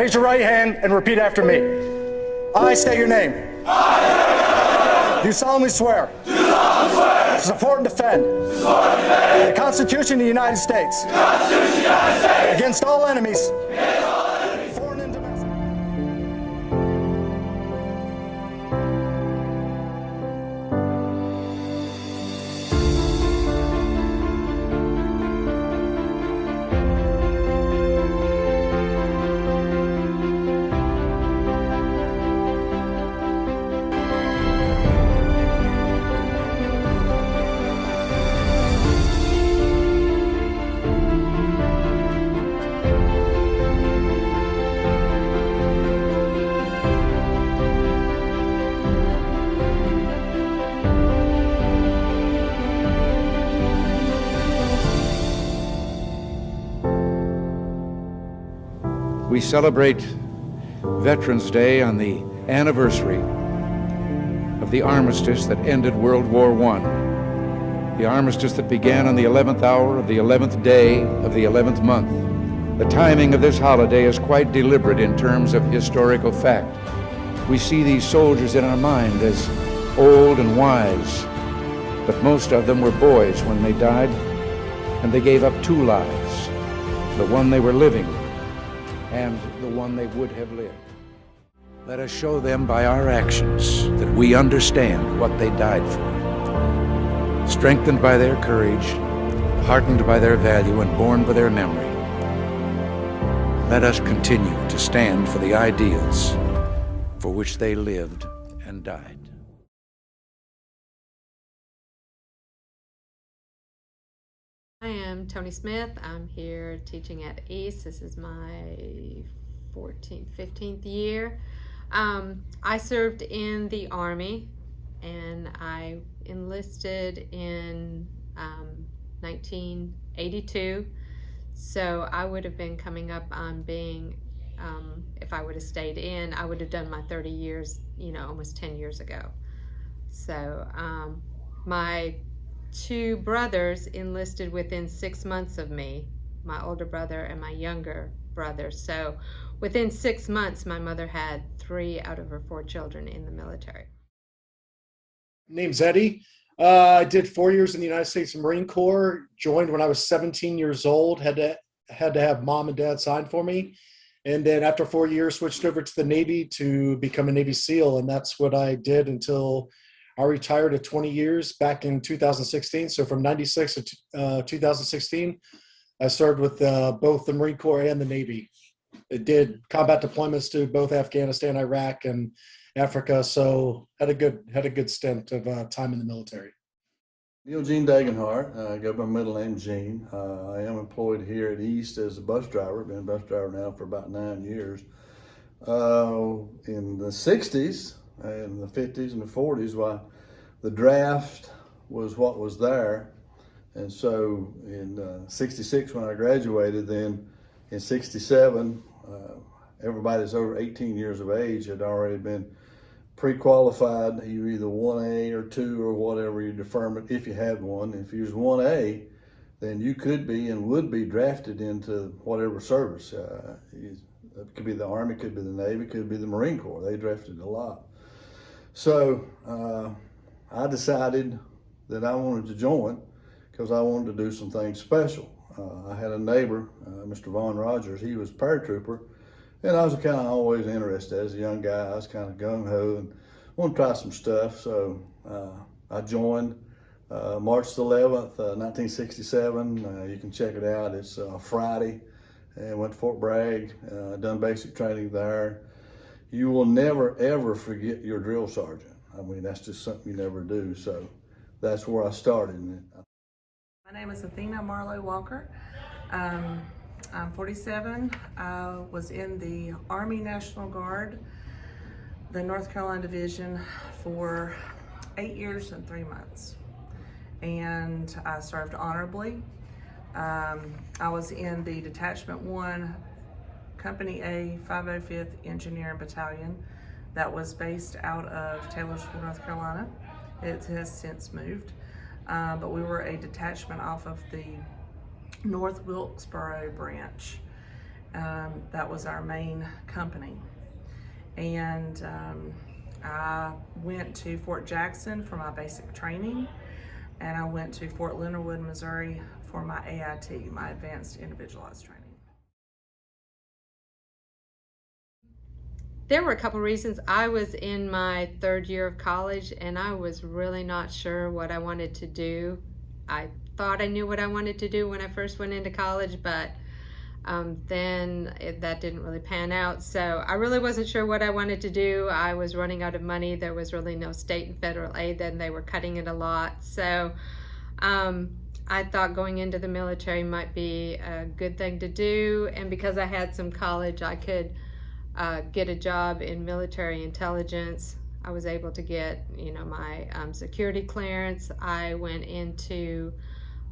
Raise your right hand and repeat after me. I state your name. Do solemnly swear. To support and defend. The Constitution of the United States. Against all enemies. Foreign and domestic. We celebrate Veterans Day on the anniversary of the armistice that ended World War I, the armistice that began on the 11th hour of the 11th day of the 11th month. The timing of this holiday is quite deliberate in terms of historical fact. We see these soldiers in our mind as old and wise, but most of them were boys when they died, and they gave up two lives, the one they were living and the one they would have lived. Let us show them by our actions that we understand what they died for. Strengthened by their courage, heartened by their value, and born by their memory, let us continue to stand for the ideals for which they lived and died. I am Tony Smith. I'm here teaching at East. This is my 14th, 15th year. I served in the Army, and I enlisted in 1982. So I would have been coming up on being, if I would have stayed in, I would have done my 30 years, almost 10 years ago. So my two brothers enlisted within 6 months of me, my older brother and my younger brother. So within 6 months, my mother had 3 out of her 4 children in the military. Name's Eddie. I did 4 years in the United States Marine Corps, joined when I was 17 years old, had to have mom and dad sign for me. And then after 4 years, switched over to the Navy to become a Navy SEAL. And that's what I did until I retired at 20 years back in 2016. So from 96 to 2016, I served with both the Marine Corps and the Navy. It did combat deployments to both Afghanistan, Iraq, and Africa. So had a good stint of time in the military. Neil Gene Dagenhart. I go by my middle name Gene. I am employed here at East as a bus driver. Been a bus driver now for about 9 years. In the 60s, in the 50s and the 40s, the draft was what was there. And so in 66, when I graduated, then in 67, everybody that's over 18 years of age had already been pre-qualified. You were either 1A or 2 or whatever your deferment, if you had one. If you was 1A, then you could be and would be drafted into whatever service. It could be the Army, could be the Navy, could be the Marine Corps. They drafted a lot. So I decided that I wanted to join because I wanted to do some things special. I had a neighbor, Mr. Vaughn Rogers. He was a paratrooper, and I was kind of always interested. As a young guy, I was kind of gung-ho and wanted to try some stuff. So I joined March 11th, 1967. You can check it out. It's Friday. And went to Fort Bragg, done basic training there. You will never, ever forget your drill sergeant. I mean, that's just something you never do. So that's where I started. My name is Athena Marlowe Walker. I'm 47. I was in the Army National Guard, the North Carolina Division, for 8 years and 3 months. And I served honorably. I was in the Detachment 1, Company A, 505th Engineering Battalion that was based out of Taylorsville, North Carolina. It has since moved, but we were a detachment off of the North Wilkesboro branch. That was our main company. And I went to Fort Jackson for my basic training, and I went to Fort Leonard Wood, Missouri for my AIT, my Advanced Individualized Training. There were a couple reasons. I was in my third year of college and I was really not sure what I wanted to do. I thought I knew what I wanted to do when I first went into college, but that didn't really pan out. So I really wasn't sure what I wanted to do. I was running out of money. There was really no state and federal aid then. They were cutting it a lot. So I thought going into the military might be a good thing to do. And because I had some college, I could get a job in military intelligence. I was able to get, my security clearance. I went into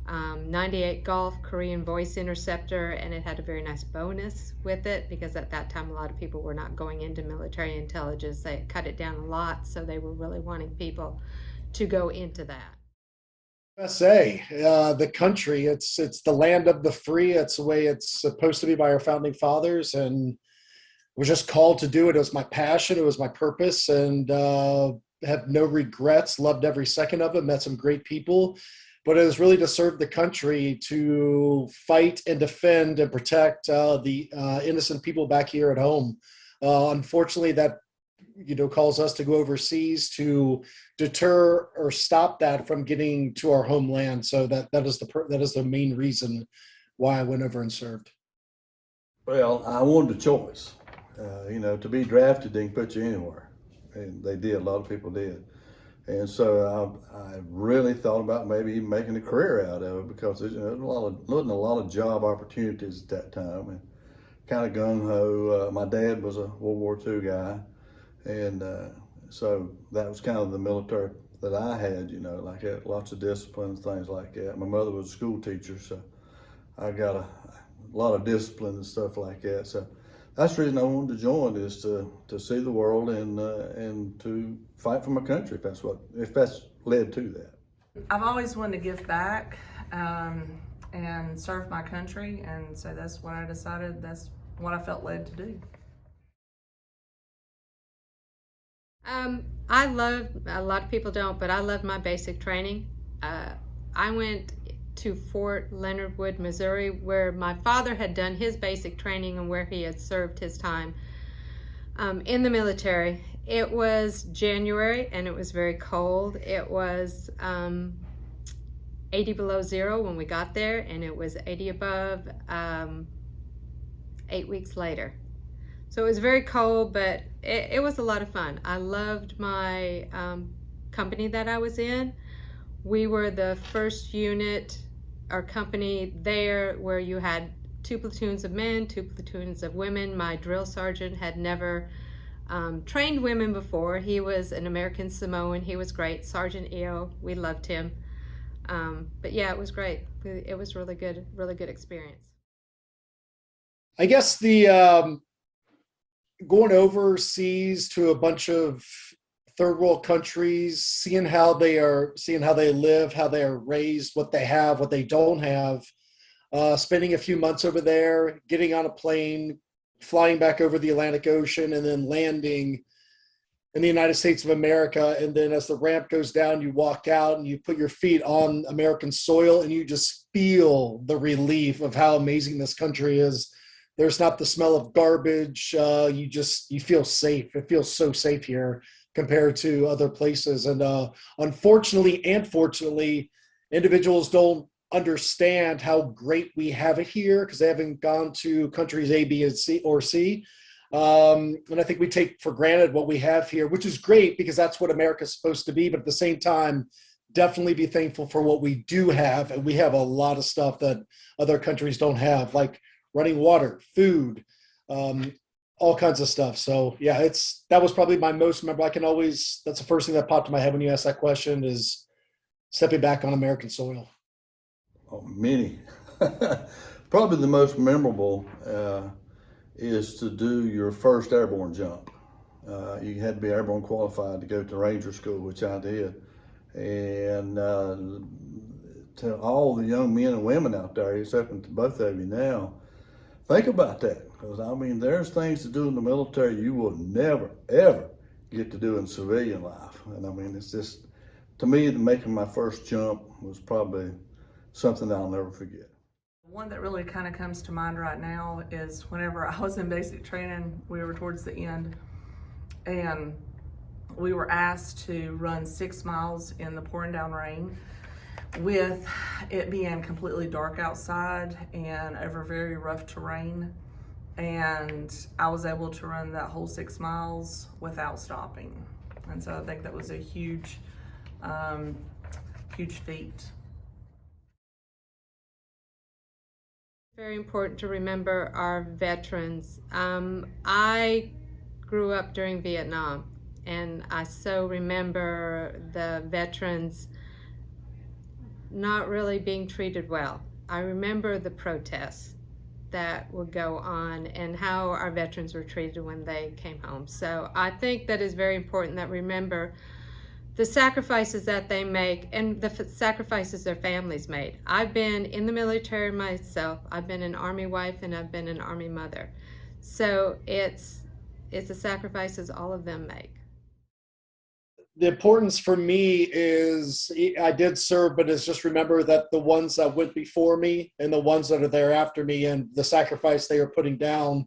98 Golf Korean Voice Interceptor, and it had a very nice bonus with it because at that time a lot of people were not going into military intelligence. They had cut it down a lot, so they were really wanting people to go into that. USA, the country, it's the land of the free. It's the way it's supposed to be by our founding fathers, and was just called to do it. It was my passion. It was my purpose, and have no regrets. Loved every second of it. Met some great people, but it was really to serve the country, to fight and defend and protect the innocent people back here at home. Unfortunately, that calls us to go overseas to deter or stop that from getting to our homeland. So that is the main reason why I went over and served. Well, I wanted a choice. To be drafted, they can put you anywhere. And they did, a lot of people did. And so I really thought about maybe even making a career out of it because there wasn't a lot of job opportunities at that time. And kind of gung-ho. My dad was a World War II guy. And so that was kind of the military that I had, like lots of discipline, things like that. My mother was a school teacher, so I got a lot of discipline and stuff like that. So that's the reason I wanted to join, is to see the world and to fight for my country if that's led to that. I've always wanted to give back and serve my country, and so that's what I decided. That's what I felt led to do. I love, a lot of people don't, but I love my basic training. I went to Fort Leonard Wood, Missouri, where my father had done his basic training and where he had served his time in the military. It was January and it was very cold. It was 80 below zero when we got there, and it was 80 above 8 weeks later. So it was very cold, but it was a lot of fun. I loved my company that I was in. We were the first unit or company there where you had 2 platoons of men, 2 platoons of women. My drill sergeant had never trained women before. He was an American Samoan. He was great. Sergeant Eo, we loved him. But yeah, it was great. It was really good experience. I guess the going overseas to a bunch of third world countries, seeing how they live, how they are raised, what they have, what they don't have, spending a few months over there, getting on a plane, flying back over the Atlantic Ocean, and then landing in the United States of America. And then as the ramp goes down, you walk out and you put your feet on American soil, and you just feel the relief of how amazing this country is. There's not the smell of garbage. You feel safe. It feels so safe here compared to other places. And unfortunately and fortunately, individuals don't understand how great we have it here because they haven't gone to countries A, B, and C or C. And I think we take for granted what we have here, which is great because that's what America's supposed to be. But at the same time, definitely be thankful for what we do have. And we have a lot of stuff that other countries don't have, like running water, food, all kinds of stuff. So yeah, that was probably my most memorable. That's the first thing that popped in my head when you asked that question, is stepping back on American soil. Oh, many. Probably the most memorable is to do your first airborne jump. You had to be airborne qualified to go to Ranger School, which I did. And to all the young men and women out there, except to both of you now, think about that. Because, I mean, there's things to do in the military you will never, ever get to do in civilian life. And I mean, it's just, to me, making my first jump was probably something that I'll never forget. One that really kind of comes to mind right now is whenever I was in basic training, we were towards the end, and we were asked to run 6 miles in the pouring down rain, with it being completely dark outside and over very rough terrain. And I was able to run that whole 6 miles without stopping. And so I think that was a huge, huge feat. Very important to remember our veterans. I grew up during Vietnam, and I so remember the veterans not really being treated well. I remember the protests that would go on and how our veterans were treated when they came home. So I think that is very important that we remember the sacrifices that they make and the sacrifices their families made. I've been in the military myself. I've been an Army wife and I've been an Army mother. So it's the sacrifices all of them make. The importance for me is I did serve, but it's just remember that the ones that went before me and the ones that are there after me and the sacrifice they are putting down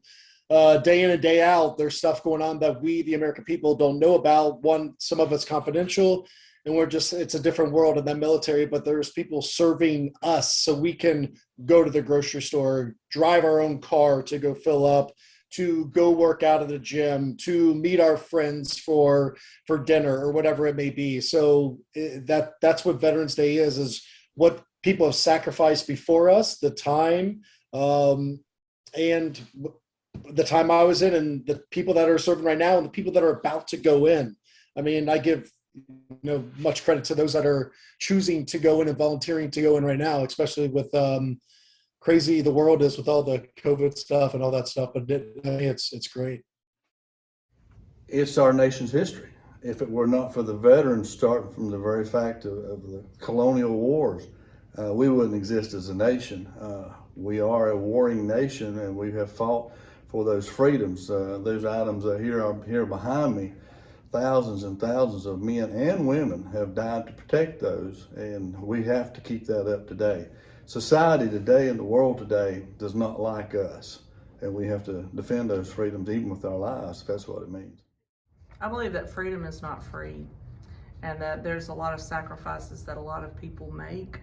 day in and day out. There's stuff going on that we, the American people, don't know about. One, some of it's confidential, and it's a different world in that military, but there's people serving us so we can go to the grocery store, drive our own car to go fill up, to go work out at the gym, to meet our friends for dinner or whatever it may be. So that's what Veterans Day is what people have sacrificed before us, the time, and the time I was in, and the people that are serving right now and the people that are about to go in. I mean, I give much credit to those that are choosing to go in and volunteering to go in right now, especially with crazy the world is with all the COVID stuff and all that stuff, but it's great. It's our nation's history. If it were not for the veterans, starting from the very fact of the colonial wars, we wouldn't exist as a nation. We are a warring nation, and we have fought for those freedoms. Those items here behind me, thousands and thousands of men and women have died to protect those, and we have to keep that up today. Society today and the world today does not like us, and we have to defend those freedoms even with our lives, if that's what it means. I believe that freedom is not free, and that there's a lot of sacrifices that a lot of people make,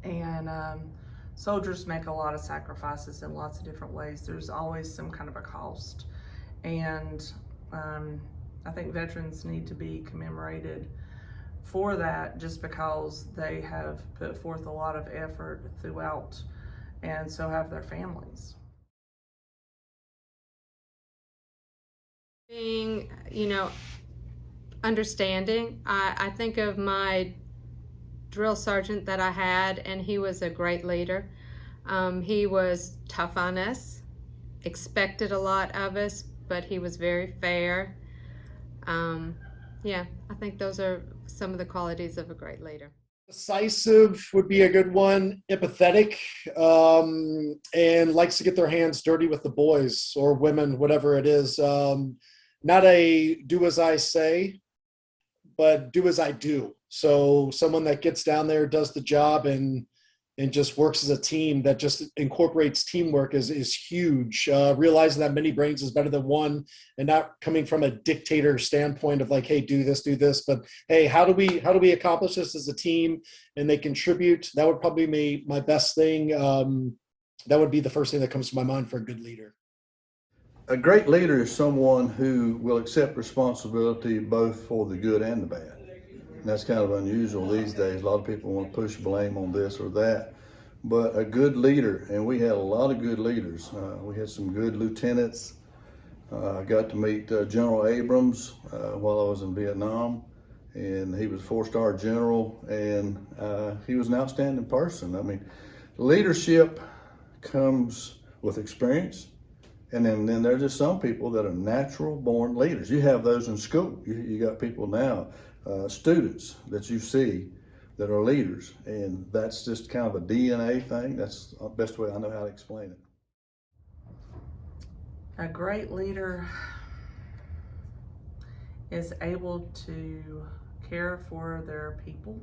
and soldiers make a lot of sacrifices in lots of different ways. There's always some kind of a cost, and I think veterans need to be commemorated for that, just because they have put forth a lot of effort throughout, and so have their families. Being, understanding. I think of my drill sergeant that I had, and he was a great leader. He was tough on us, expected a lot of us, but he was very fair. I think those are some of the qualities of a great leader. Decisive would be a good one. Empathetic, and likes to get their hands dirty with the boys or women, whatever it is. Not a do as I say, but do as I do. So someone that gets down there, does the job, and just works as a team, that just incorporates teamwork is huge. Realizing that many brains is better than one, and not coming from a dictator standpoint of like, hey, do this, but hey, how do we accomplish this as a team, and they contribute. That would probably be my best thing. That would be the first thing that comes to my mind for a good leader. A great leader is someone who will accept responsibility both for the good and the bad. And that's kind of unusual these days. A lot of people want to push blame on this or that. But a good leader, and we had a lot of good leaders. We had some good lieutenants. I got to meet General Abrams while I was in Vietnam, and he was a 4-star general, and he was an outstanding person. I mean, leadership comes with experience, and then there's just some people that are natural born leaders. You have those in school. You got people now, students that you see that are leaders, and that's just kind of a DNA thing. That's the best way I know how to explain it. A great leader is able to care for their people.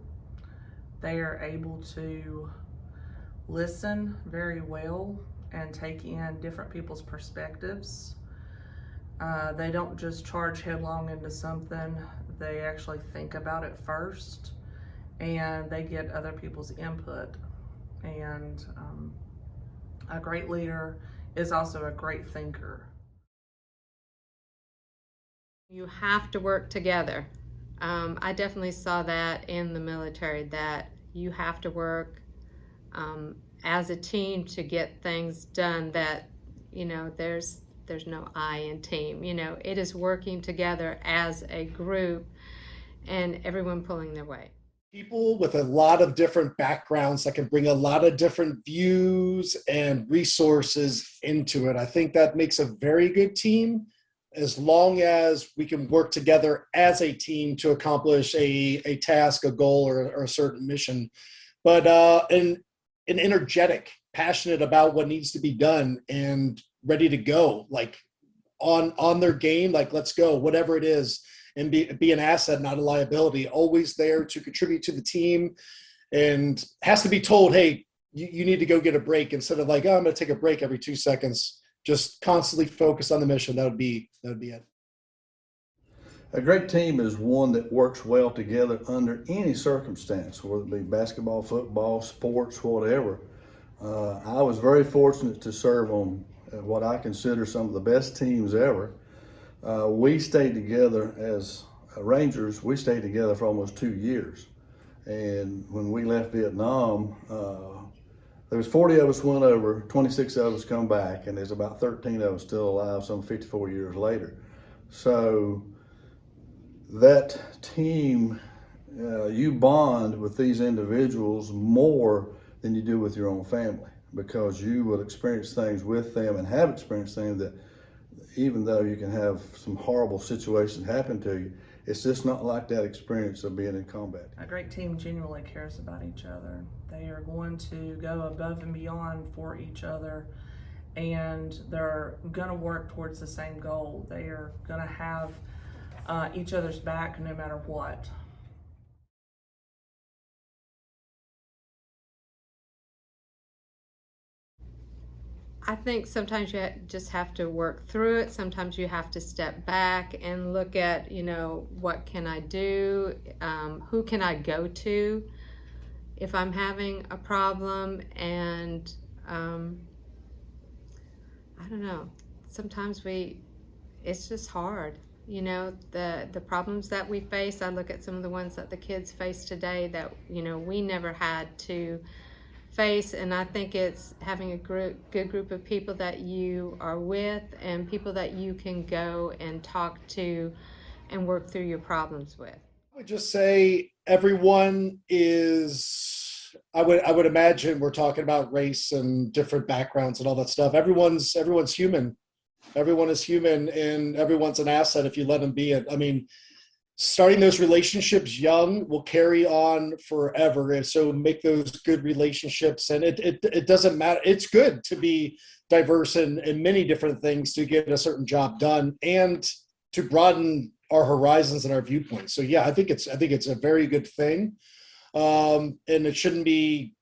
They are able to listen very well and take in different people's perspectives. They don't just charge headlong into something. They actually think about it first, and they get other people's input. And a great leader is also a great thinker. You have to work together. I definitely saw that in the military, that you have to work as a team to get things done, that, you know, there's no I in team. You know, it is working together as a group and everyone pulling their weight. People with a lot of different backgrounds that can bring a lot of different views and resources into it. I think that makes a very good team, as long as we can work together as a team to accomplish a task, a goal, or a certain mission. But and energetic, passionate about what needs to be done, and ready to go, like on their game, like let's go, whatever it is, and be an asset, not a liability. Always there to contribute to the team, and has to be told, hey, you need to go get a break, instead of like, oh, I'm going to take a break every 2 seconds. Just constantly focus on the mission. That would be it. A great team is one that works well together under any circumstance, whether it be basketball, football, sports, whatever. I was very fortunate to serve on what I consider some of the best teams ever. We stayed together as Rangers. We stayed together for almost 2 years. And when we left Vietnam, there was 40 of us went over, 26 of us come back, and there's about 13 of us still alive some 54 years later. So that team, you bond with these individuals more than you do with your own family, because you will experience things with them and have experienced things that, even though you can have some horrible situations happen to you, it's just not like that experience of being in combat. A great team genuinely cares about each other. They are going to go above and beyond for each other, and they're going to work towards the same goal. They are going to have each other's back no matter what. I think sometimes you just have to work through it. Sometimes you have to step back and look at, you know, what can I do? Who can I go to if I'm having a problem? And I don't know, sometimes it's just hard. You know, the problems that we face, I look at some of the ones that the kids face today that, you know, we never had to face, and I think it's having a good group of people that you are with, and people that you can go and talk to and work through your problems with. I would just say everyone is, I would imagine we're talking about race and different backgrounds and all that stuff. Everyone's human. Everyone is human, and everyone's an asset if you let them be it. I mean, starting those relationships young will carry on forever. And so make those good relationships. And it doesn't matter. It's good to be diverse in many different things to get a certain job done and to broaden our horizons and our viewpoints. So yeah, I think it's a very good thing. And we shouldn't be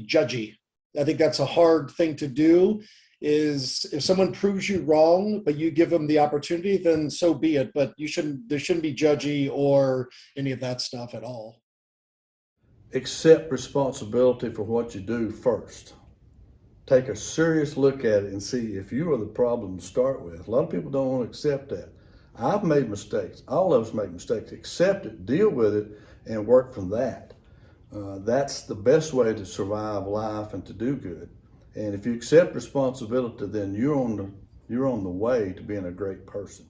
judgy. I think that's a hard thing to do. Is if someone proves you wrong, but you give them the opportunity, then so be it. But there shouldn't be judgy or any of that stuff at all. Accept responsibility for what you do first. Take a serious look at it and see if you are the problem to start with. A lot of people don't want to accept that. I've made mistakes. All of us make mistakes. Accept it, deal with it, and work from that. That's the best way to survive life and to do good. And if you accept responsibility, then you're on the way to being a great person.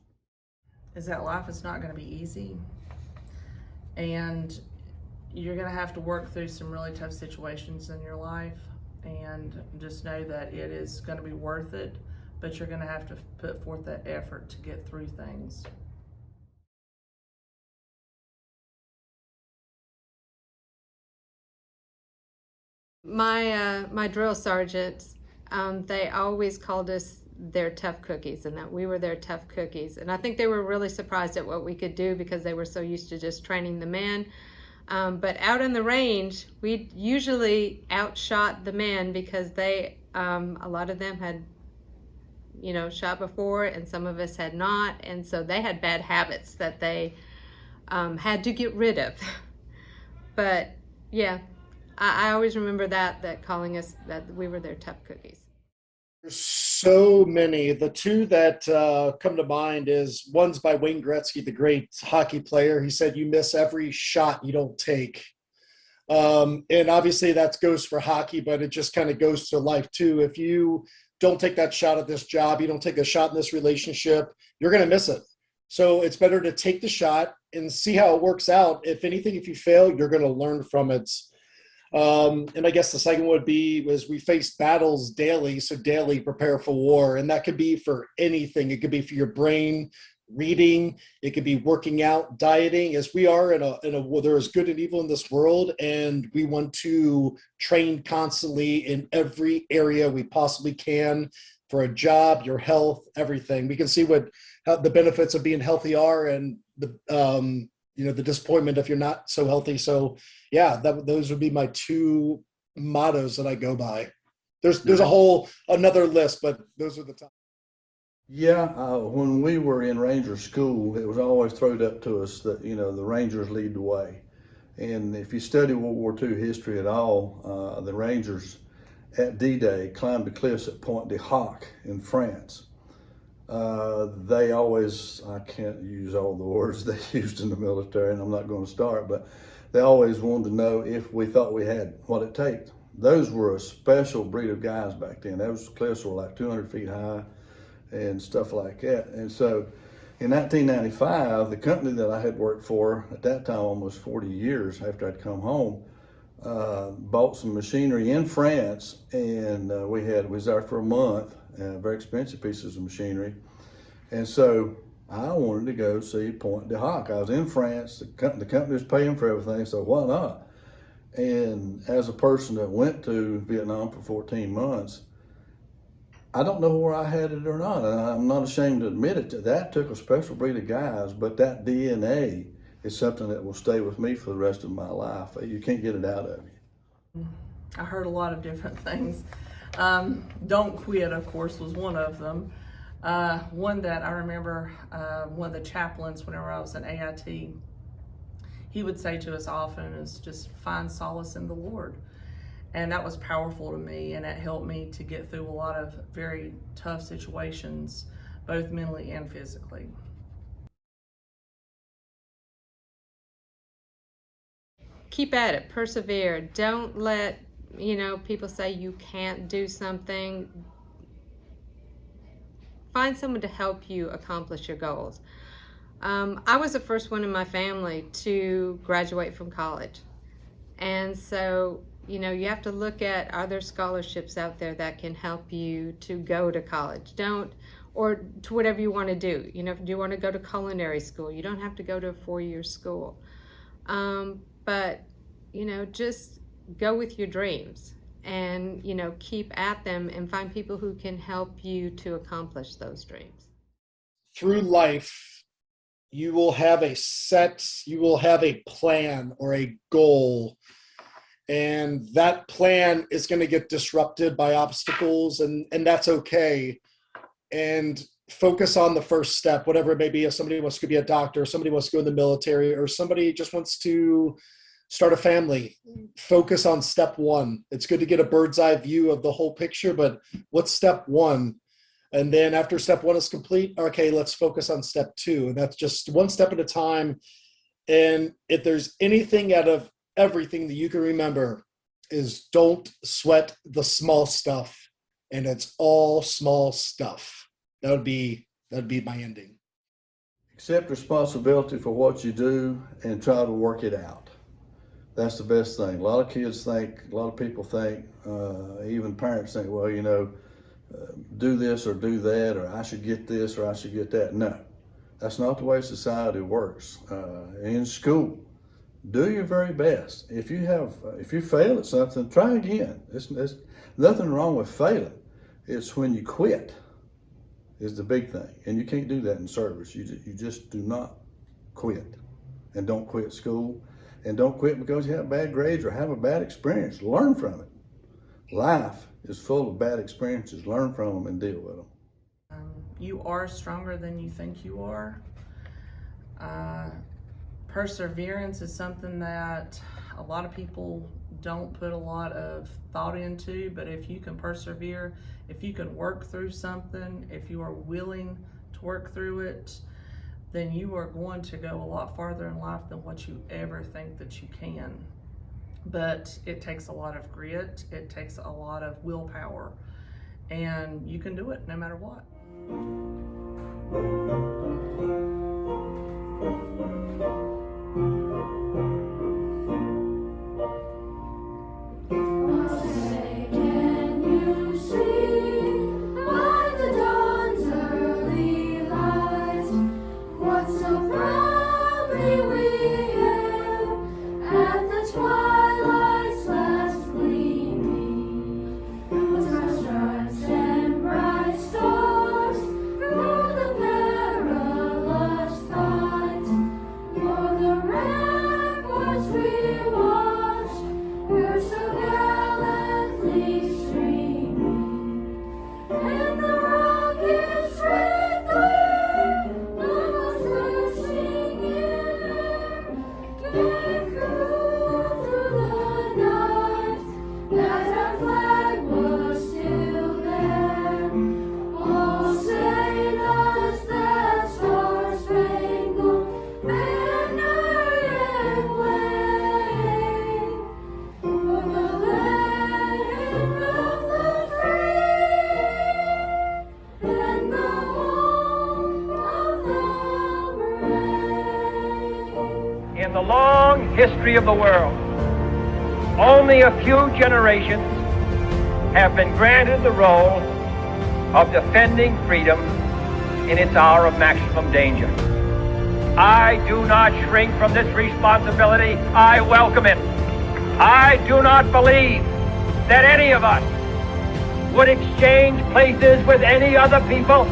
Is that life is not going to be easy, and you're going to have to work through some really tough situations in your life, and just know that it is going to be worth it, but you're going to have to put forth that effort to get through things. My drill sergeants, they always called us their tough cookies and that we were their tough cookies. And I think they were really surprised at what we could do because they were so used to just training the men. But out in the range, we usually outshot the men because they, a lot of them had, shot before, and some of us had not. And so they had bad habits that they had to get rid of. But yeah, I always remember that calling us, that we were their tough cookies. There's so many. The two that come to mind is one's by Wayne Gretzky, the great hockey player. He said, "You miss every shot you don't take." And obviously that goes for hockey, but it just kind of goes to life too. If you don't take that shot at this job, you don't take a shot in this relationship, you're going to miss it. So it's better to take the shot and see how it works out. If anything, if you fail, you're going to learn from it. And I guess the second would be was we face battles daily, so daily prepare for war. And that could be for anything. It could be for your brain, reading. It could be working out, dieting. As we are there is good and evil in this world, and we want to train constantly in every area we possibly can for a job, your health, everything. We can see how the benefits of being healthy are, and the disappointment if you're not so healthy. So yeah, those would be my two mottos that I go by. There's another list, but those are the top. Yeah, when we were in Ranger school, it was always thrown up to us that, the Rangers lead the way. And if you study World War II history at all, the Rangers at D-Day climbed the cliffs at Pointe du Hoc in France. They always, I can't use all the words they used in the military, and I'm not going to start, but they always wanted to know if we thought we had what it takes. Those were a special breed of guys back then. Those cliffs were like 200 feet high and stuff like that. And so in 1995, the company that I had worked for at that time, almost 40 years after I'd come home, bought some machinery in France, and we was there for a month, very expensive pieces of machinery. And so I wanted to go see Pointe du Hoc. I was in France, the company was paying for everything, so why not? And as a person that went to Vietnam for 14 months, I don't know where I had it or not, and I'm not ashamed to admit it. That took a special breed of guys, but that DNA is something that will stay with me for the rest of my life. You can't get it out of you. I heard a lot of different things. Don't quit, of course, was one of them. One that I remember, one of the chaplains, whenever I was at AIT, he would say to us often is just find solace in the Lord. And that was powerful to me, and it helped me to get through a lot of very tough situations, both mentally and physically. Keep at it, persevere. Don't let, people say you can't do something. Find someone to help you accomplish your goals. I was the first one in my family to graduate from college. And so, you have to look at, are there scholarships out there that can help you to go to college? Or to whatever you want to do. Do you want to go to culinary school? You don't have to go to a 4-year school. But, just go with your dreams and, keep at them and find people who can help you to accomplish those dreams. Through life, you will have a plan or a goal, and that plan is going to get disrupted by obstacles, and that's okay. And focus on the first step, whatever it may be. If somebody wants to be a doctor, somebody wants to go in the military, or somebody just wants to start a family, focus on step one. It's good to get a bird's eye view of the whole picture, but what's step one? And then after step one is complete, okay, let's focus on step two. And that's just one step at a time. And if there's anything out of everything that you can remember, is don't sweat the small stuff. And it's all small stuff. That would be my ending. Accept responsibility for what you do and try to work it out. That's the best thing. A lot of people think, even parents think, well, do this or do that, or I should get this or I should get that. No, that's not the way society works. In school, do your very best. If you fail at something, try again. There's nothing wrong with failing. It's when you quit is the big thing. And you can't do that in service. You just do not quit. And don't quit school. And don't quit because you have bad grades or have a bad experience. Learn from it. Life is full of bad experiences. Learn from them and deal with them. You are stronger than you think you are. Perseverance is something that a lot of people don't put a lot of thought into, but if you can persevere, if you can work through something, if you are willing to work through it, then you are going to go a lot farther in life than what you ever think that you can. But it takes a lot of grit, it takes a lot of willpower, and you can do it no matter what. In the long history of the world, only a few generations have been granted the role of defending freedom in its hour of maximum danger. I do not shrink from this responsibility. I welcome it. I do not believe that any of us would exchange places with any other people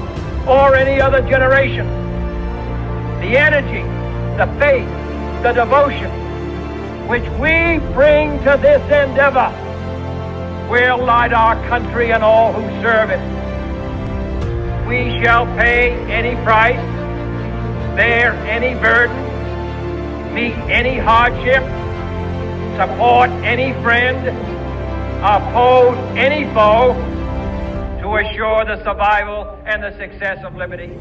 or any other generation. The energy, the faith, the devotion which we bring to this endeavor will light our country and all who serve it. We shall pay any price, bear any burden, meet any hardship, support any friend, oppose any foe to assure the survival and the success of liberty.